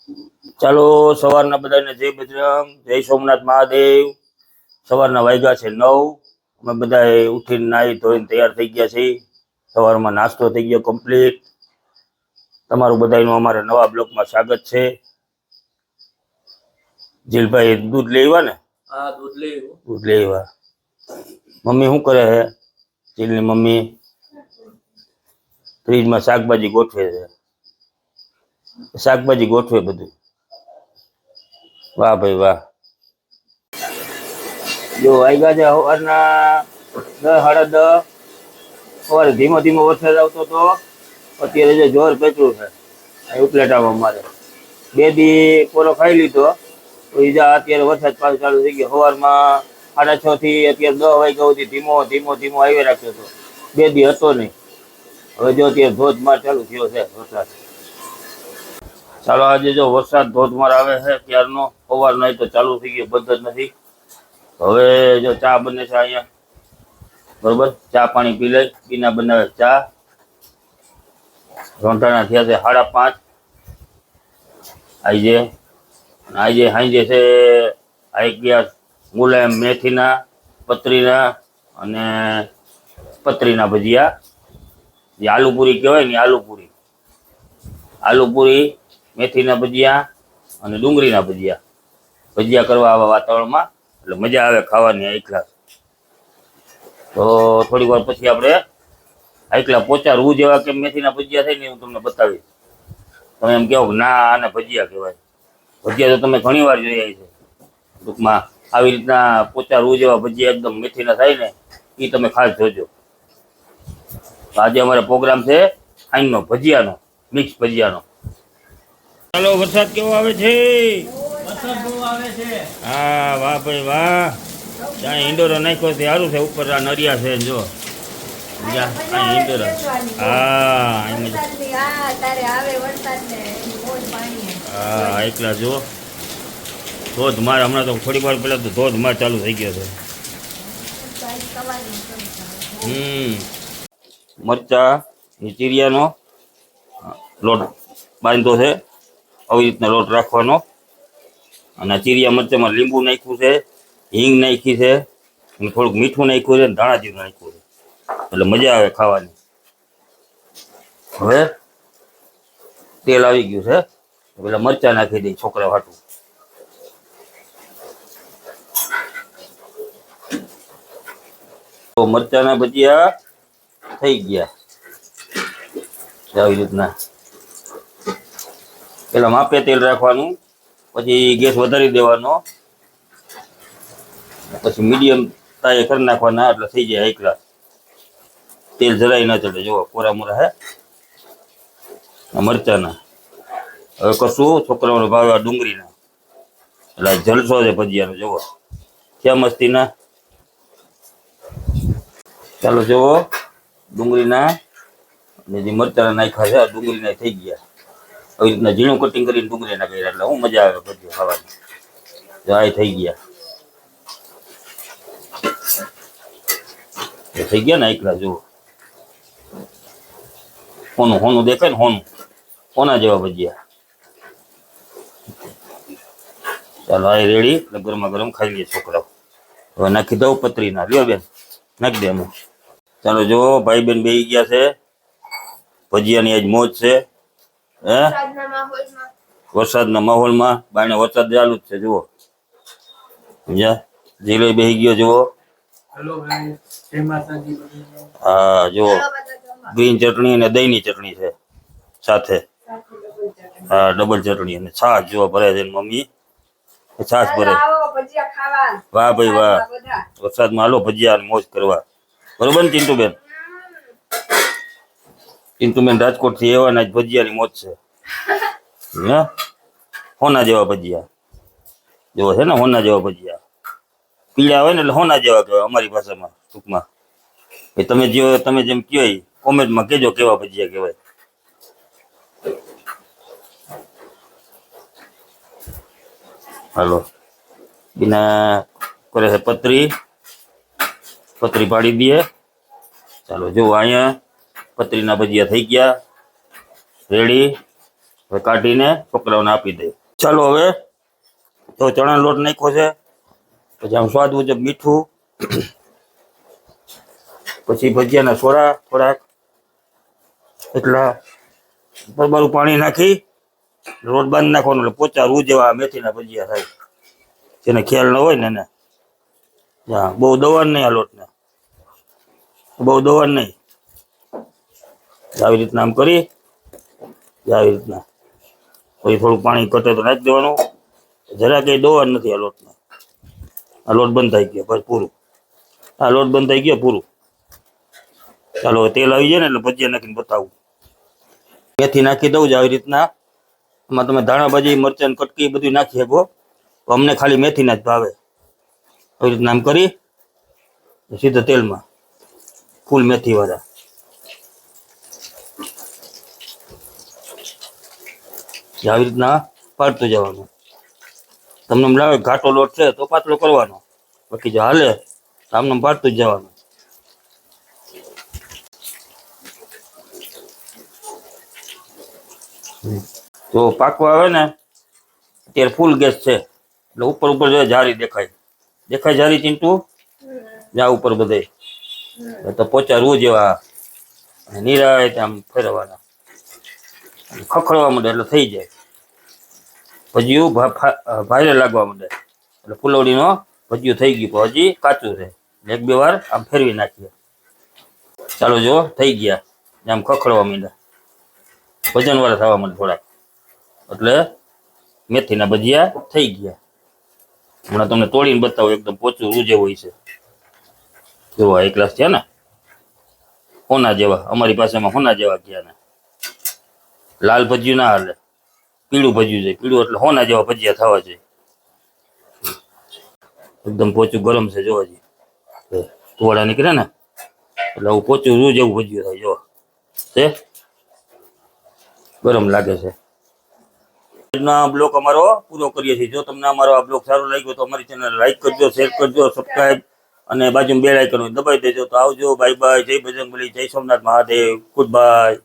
ચાલો સવારના બધાને જય બજરંગ, જય સોમનાથ મહાદેવ। સવારના વાગ્યા છે 9। અમે બધા ઉઠીને નાહી ધોઈને તૈયાર થઈ ગયા છીએ। સવારમાં નાસ્તો થઈ ગયો કમ્પ્લીટ। તમારું બધાનું અમારા નવા બ્લોકમાં સ્વાગત છે। જીલભાઈ દૂધ લઈ આવ્યા ને? હા, દૂધ લઈ આવ્યો। દૂધ લઈ આવ્યા। મમ્મી શું કરે છે? જીલની મમ્મી ફ્રીજમાં શાકભાજી ગોઠવે છે। શાકભાજી ગોઠવે બધું। વાહ ભાઈ વાહ। જો વાગ્યા છે સવારના 10 સાડા 10। સવારે ધીમો ધીમો વરસાદ આવતો હતો, અત્યારે જે જોર પેચરું છે ઉપલેટામાં અમારે। 2 દી કોરો ખાઈ લીધો તો અત્યારે વરસાદ પાછો ચાલુ થઈ ગયો। સવારમાં 6:30 થી અત્યારે 10 વાગ્યા સુધી ધીમો ધીમો ધીમો આવી રાખ્યો હતો। 2 દી હતો નહીં, હવે જો અત્યારે ધોધમાર ચાલુ થયો છે વરસાદ। ચાલો આજે જો વરસાદ ધોધમાર આવે છે ત્યારનો, સવારનો તો ચાલુ થઈ ગયો, બંધ જ નથી। હવે જો ચા બને છે અહીંયા, બરોબર? ચા પાણી પી લઈ, પીના બનાવે ચા। રોંઢાણા થયા છે 5:30 આજે સાંજે છે આવી ગયા મુલાયમ મેથીના, પતરીના અને પતરીના ભજીયા, જે આલુપુરી કહેવાય ને, આલુપુરી, મેથીના ભજીયા અને ડુંગળીના ભજીયા। ભજીયા કરવા આવા વાતાવરણમાં એટલે મજા આવે ખાવાની એકલા। તો થોડી વાર પછી આપણે એકલા પોચા રૂ જેવા કે મેથીના ભજીયા થાય ને હું તમને બતાવીશ। તમે એમ કહો ના આને ભજીયા કહેવાય। ભજીયા તો તમે ઘણી વાર જોયા છે, ટૂંકમાં આવી રીતના પોચા રૂ જેવા ભજીયા એકદમ મેથીના થાય ને એ તમે ખાસ જોજો। તો આજે અમારો પ્રોગ્રામ છે આઈનો ભજીયાનો, મિક્સ ભજીયાનો। ચાલો વરસાદ કેવો આવે છે? વરસાદ બહુ આવે છે। હા વાહ ભાઈ વાહ। ત્યાં ઈંડોરો નાખ્યો છે, સારું છે। ઉપર આ નરિયા છે જો, ઈંડોરો। હા એકલા જો ધોધમાર, હમણાં તો થોડીક વાર પહેલા તો ધોધમાર ચાલુ થઈ ગયો છે। મરચા ચીરિયાનો લોટ બાંધો છે, આવી રીતના લોટ રાખવાનો। અને ચીરિયા મરચામાં લીંબુ નાખ્યું છે, હિંગ નાખી છે, અને થોડુંક મીઠું નાખ્યું છે, ધાણા જીરું નાખ્યું છે, એટલે મજા આવે ખાવાની। હવે તેલ આવી ગયું છે, પેલા મરચા નાખી દઈ છોકરા હાટું। તો મરચાના ભજીયા થઈ ગયા આવી રીતના। પેલા માપે તેલ રાખવાનું, પછી ગેસ વધારી દેવાનો, પછી મીડિયમ તાએ કરી નાખવાના, એટલે થઈ જાય એકલા। તેલ જરાય ના ચડે, જુઓ કોરા મોરા હે મરચાના। હવે કશું છોકરાઓને ભાવે આ ડુંગળીના, એટલે જલસો છે ભજીયાનો, જુઓ ક્યાં મસ્તીના। ચાલો જુઓ ડુંગળીના અને જે મરચાના નાખ્યા છે, આ ડુંગળીના થઈ ગયા। આવી રીતના ઝીણું કટિંગ કરીને ડુંગળીના કર્યા, એટલે હું મજા આવે ભજીયા ખાવાની। આ થઈ ગયા, થઈ ગયા ને એકલા જુઓ। હોનું હોનું દેખાય ને, હોના જેવા ભજીયા। ચાલો આ રેડી, એટલે ગરમા ગરમ ખાઈ લઈએ છોકરાઓ। હવે નાખી દઉં પતરીના, લ્યો બેન નાખી દે અમે। ચાલો જુઓ ભાઈ બેન બેસી ગયા છે, ભજીયાની આજ મોજ છે હે વરસાદના માહોલમાં। બાયણે વરસાદ ચાલુ જ છે જુઓ, સમજ્યા? જીલો બેસી ગયો જુઓ। હા જુઓ ગ્રીન ચટણી અને દહીંની ચટણી છે સાથે। હા ડબલ ચટણી અને છાશ જુઓ ભરે છે મમ્મી, છાશ ભરે। વાહ ભાઈ વાહ, વરસાદમાં હાલો ભજીયા મોજ કરવા, બરોબર ને ચિંટુબેન? ચિંટુબેન રાજકોટ થી એવા જ ભજીયાની મોજ છે હે। હોના જેવા ભજીયા જેવો છે ને, હોના જેવા ભજીયા, પીળા હોય ને એટલે હોના જેવા કહેવાય અમારી ભાષામાં ટૂંકમાં। એ તમે જેમ કહો કોમેન્ટમાં કહેજો કેવા ભજીયા કહેવાય। હાલો બીના કરે છે પતરી પાડી દઈએ। ચાલો જુઓ અહીંયા પતરીના ભજીયા થઈ ગયા રેડી। હવે કાઢીને છોકરાઓને આપી દે. ચાલો હવે તો ચણા લોટ નાખ્યો છે, પછી આમ સ્વાદ મુજબ મીઠું, પછી ભજીયાના સોડા થોડાક, એટલા પરબારું પાણી નાખી લોટ બાંધી નાખવાનો, એટલે પોચા રૂ જેવા મેથીના ભજીયા થાય. જેને ખ્યાલ ન હોય ને એને. હા, બહુ દવાન નહીં આ લોટને, બહુ દવાન નહીં. આવી રીતના આમ કરી, આવી રીતના પછી થોડું પાણી ઘટે તો નાખી દેવાનું. જરા કંઈ દવાન નથી આ લોટને. આ લોટ બંધ થઈ ગયો, બસ પૂરું. આ લોટ બંધ થઈ ગયો, પૂરું. ચાલો તેલ આવી જાય ને એટલે ભજીયા નાખીને બતાવું. મેથી નાખી દઉં જ આવી રીતના. એમાં તમે ધાણા ભાજી, મરચાં, કટકી બધું નાખી શકો. તો અમને ખાલી મેથીના જ ભાવે. આવી રીતના આમ કરી સીધા તેલમાં ફૂલ મેથી વાળા. આવી રીતના પાડતું જવાનું. તમને એમ લાગે ઘાટો લોટ છે તો પાતળો કરવાનો, બાકી જો હાલે તો આમને પાડતું જ જવાનું. તો પાકવા આવે ને અત્યારે ફૂલ ગેસ છે, એટલે ઉપર ઉપર જો જારી દેખાય, દેખાય જારી ચીંટુ જા ઉપર બધે. તો પોચા રૂ જેવા નિરાય આમ ફેરવવાના, ખખડવા માંડે એટલે થઈ જાય. ભજીયું ભારે લાગવા માંડે એટલે ફૂલવડીનો ભજીયું થઈ ગયું, પણ હજી કાચું છે. એક બે વાર આમ ફેરવી નાખીએ. ચાલો જો થઈ ગયા, આમ ખખડવા માંડ્યા, વજન વાળા થવા માંડે થોડાક, એટલે મેથીના ભજીયા થઈ ગયા. હમણાં તમને તોડીને બતાવું, એકદમ પોચું રૂ જેવું હોય છે. જોવા એક ગ્લાસ છે ને હોના જેવા, અમારી પાસેમાં હોના જેવા ગયા ને. લાલ ભજીયું ના હાલે, પીળું ભજીયું છે. પીળું એટલે હોના જેવા ભજીયા થવા જોઈએ. એકદમ પોચું ગરમ છે જોવા જઈએ, તુવાડા નીકળે ને એટલે આવું પોચું રૂ જેવું ભજીયું થાય. જો છે ગરમ લાગે છે. બ્લોગ અમારો પૂરો કરીએ છીએ. જો તમને અમારો આ બ્લોગ સારો લાગ્યો તો અમારી ચેનલ લાઈક કરજો, શેર કરજો, સબસ્ક્રાઈબ અને બાજુમાં બેલ આઇકન દબાવી દેજો. તો આવજો, બાય બાય, જય બજરંગબલી, જય સોમનાથ મહાદેવ, ગુડ બાય.